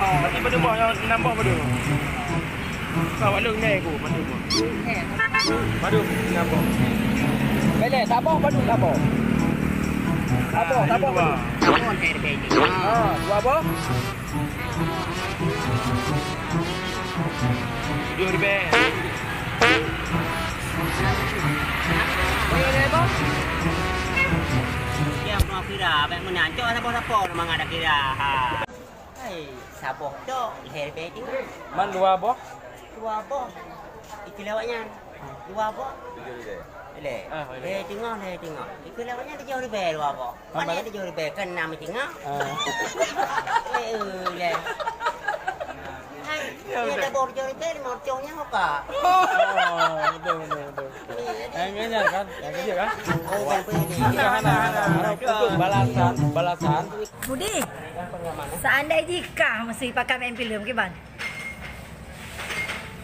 Mati pada buah yang nampak pada. Kau awak lung ni aku pada buah. Padu nampak. Bele, sabah padu sabah. Sabah padu. Sabah dari beli. Dua apa? Dua ribu. Boleh apa? Dia mau kira, baik menanjak sabah-sabah memang ada kira. Hai, sabah tu dari beli. Man dua apa? Dua apa? Itu lewatnya. Dua apa? Boleh. Tengok. Itu lewatnya dia jauh lebih dua apa? Mana dia jauh lebih kan nama tengok. Boleh. Hai, dia dah bawa jauh lebih mau congnya apa? Betul. Yang ini kan, yang dia kan. Oh, betul. Untuk balasan. Budi, seandainya jika mesti pakai main film gimana?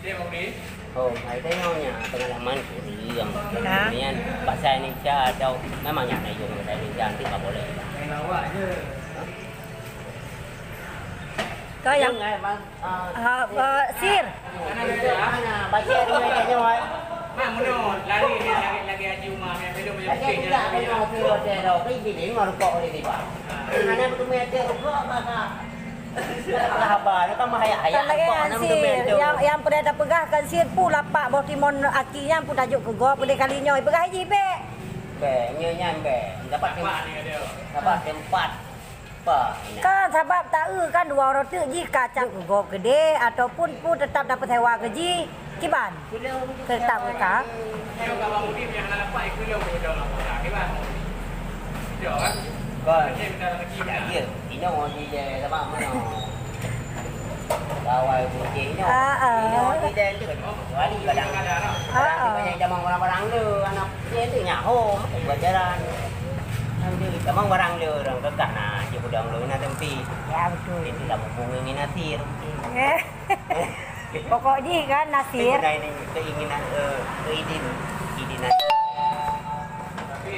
Dia mau ni. Oh, saya tengoknya pengalaman yang kemudian bahasa Indonesia atau memangnya nak用bahasa Indonesia nanti tak boleh. Kau yang sir. Mana baca dia kayaknya wah. Mang mono lari ni lagi haji umah ni belum Saya tidak ada film dia cái gì điểm mà rukuk ni Pak. Anh em tu mesti rukuk apa? Sahabat, itu mah ayah Lagi sir, yang pernah dah pegah kan sir pu lapak bawa timon akinya pun tajuk ke gua pada kalinya pegah haji be. Nyanyi dapat tempat. Apa? Kan sebab tak kan dua orang tu jika cak ke gua gede ataupun pun tetap dapat sewa gaji kiban. Tetap ke kah? Dia kalau mudim yang nak dapat ikut dia dah lah. Kiban. Dia kan. Coi, Dia minta lagi. dạ kia, chị nó đi về các bạn mới nào. Rồi chị nó đi đến chứ phải đi vào đằng. Bây giờ mong vào đằng đưa anh chế từ nhà hô và chế ra. Anh đi cảm ơn vào đằng đưa rồi tất cả là chịu đường lối na tempi. Ya betul. Itu là một vùng ini nasir. Pokoknya kan nasir. Ini ini keinginan idin. Tapi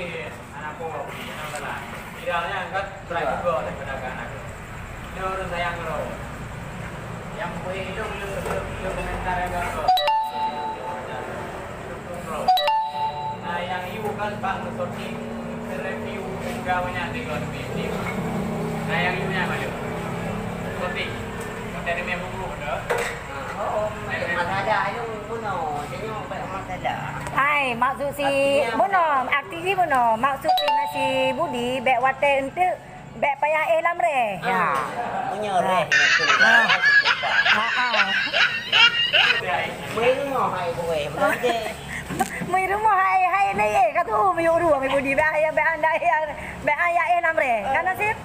anakku yang salah. Idealnya angkat try juga daripada anak. Dia orang sayang kalau. Yang boleh hidup komentar agak. Nah, yang ibu kan bang sorting review gawanya di luar bisnis. Nah, yang ibunya mana? Sorting. Konten ini buku benar. Oh, masih ada itu puno, jadi masih ada. Hai, maksud si Bono, aktivis Bono, maksud si nasi Budi, bek wate ente, bek payah lam re. Ya. Punya re. Mấy mò hay quê mà chứ. Mấy rumah hai ni kata tu menyuruh Budi bek anda lam re. Kan nasib?